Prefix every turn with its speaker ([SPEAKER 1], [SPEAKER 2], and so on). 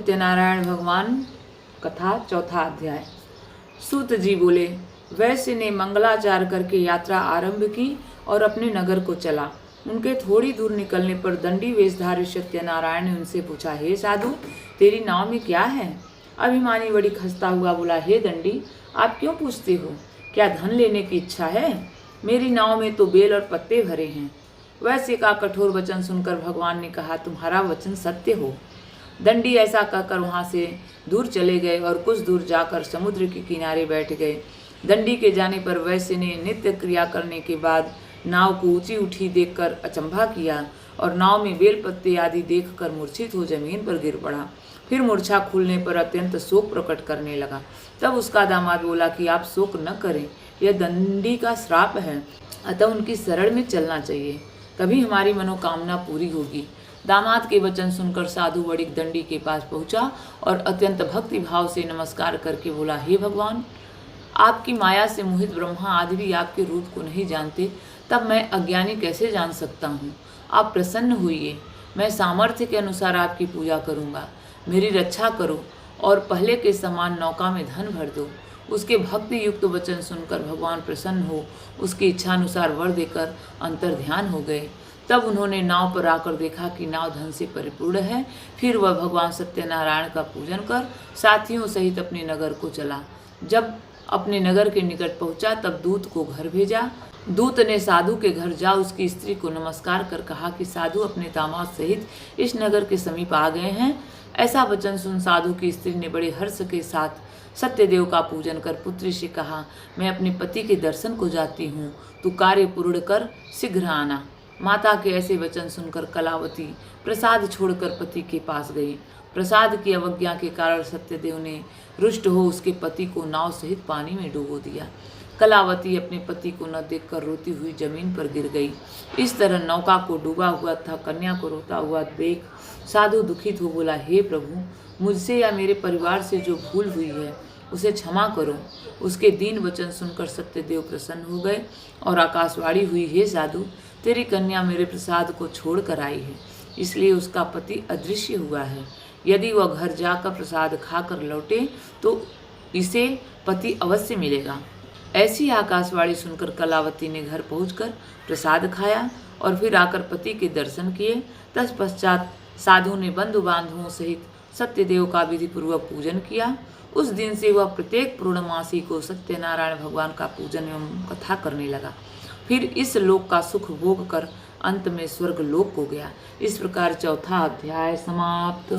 [SPEAKER 1] सत्यनारायण भगवान कथा चौथा अध्याय। सूत जी बोले, वैश्य ने मंगलाचार करके यात्रा आरंभ की और अपने नगर को चला। उनके थोड़ी दूर निकलने पर दंडी वेशधारी सत्यनारायण ने उनसे पूछा, हे साधु, तेरी नाव में क्या है? अभिमानी बड़ी खस्ता हुआ बोला, हे दंडी, आप क्यों पूछते हो? क्या धन लेने की इच्छा है? मेरी नाव में तो बेल और पत्ते भरे हैं। वैश्य का कठोर वचन सुनकर भगवान ने कहा, तुम्हारा वचन सत्य हो। दंडी ऐसा कहकर वहां से दूर चले गए और कुछ दूर जाकर समुद्र के किनारे बैठ गए। दंडी के जाने पर वैश्य ने नित्य क्रिया करने के बाद नाव को ऊंची उठी देखकर अचंभा किया और नाव में बेल पत्ते आदि देखकर मूर्छित हो जमीन पर गिर पड़ा। फिर मूर्छा खुलने पर अत्यंत शोक प्रकट करने लगा। तब उसका दामाद बोला कि आप शोक न करें, यह दंडी का श्राप है, अतः उनकी शरण में चलना चाहिए, तभी हमारी मनोकामना पूरी होगी। दामाद के वचन सुनकर साधु वणिक दंडी के पास पहुंचा और अत्यंत भक्ति भाव से नमस्कार करके बोला, हे भगवान, आपकी माया से मोहित ब्रह्मा आदि भी आपके रूप को नहीं जानते, तब मैं अज्ञानी कैसे जान सकता हूँ? आप प्रसन्न होइए, मैं सामर्थ्य के अनुसार आपकी पूजा करूँगा। मेरी रक्षा करो और पहले के समान नौका में धन भर दो। उसके भक्ति युक्त वचन सुनकर भगवान प्रसन्न हो उसकी इच्छानुसार वर देकर अंतर ध्यान हो गए। तब उन्होंने नाव पर आकर देखा कि नाव धन से परिपूर्ण है। फिर वह भगवान सत्यनारायण का पूजन कर साथियों सहित अपने नगर को चला। जब अपने नगर के निकट पहुंचा तब दूत को घर भेजा। दूत ने साधु के घर जा उसकी स्त्री को नमस्कार कर कहा कि साधु अपने दामाद सहित इस नगर के समीप आ गए हैं। ऐसा वचन सुन साधु की स्त्री ने बड़े हर्ष के साथ सत्यदेव का पूजन कर पुत्री से कहा, मैं अपने पति के दर्शन को जाती हूँ, तू कार्य पूर्ण कर शीघ्र आना। माता के ऐसे वचन सुनकर कलावती प्रसाद छोड़कर पति के पास गई। प्रसाद की अवज्ञा के कारण सत्यदेव ने रुष्ट हो उसके पति को नाव सहित पानी में डुबो दिया। कलावती अपने पति को न देखकर रोती हुई जमीन पर गिर गई। इस तरह नौका को डूबा हुआ था कन्या को रोता हुआ देख साधु दुखित हो बोला, हे प्रभु, मुझसे या मेरे परिवार से जो भूल हुई है उसे क्षमा करो। उसके दीन वचन सुनकर सत्यदेव प्रसन्न हो गए और आकाशवाणी हुई, हे साधु, तेरी कन्या मेरे प्रसाद को छोड़ कर आई है, इसलिए उसका पति अदृश्य हुआ है। यदि वह घर जाकर प्रसाद खाकर लौटे तो इसे पति अवश्य मिलेगा। ऐसी आकाशवाणी सुनकर कलावती ने घर पहुंचकर प्रसाद खाया और फिर आकर पति के दर्शन किए। तत्पश्चात साधु ने बंधु बांधवों सहित सत्यदेव का विधि पूर्वक पूजन किया। उस दिन से वह प्रत्येक पूर्णमासी को सत्यनारायण भगवान का पूजन एवं कथा करने लगा। फिर इस लोक का सुख भोग कर अंत में स्वर्ग लोक हो गया। इस प्रकार चौथा अध्याय समाप्त।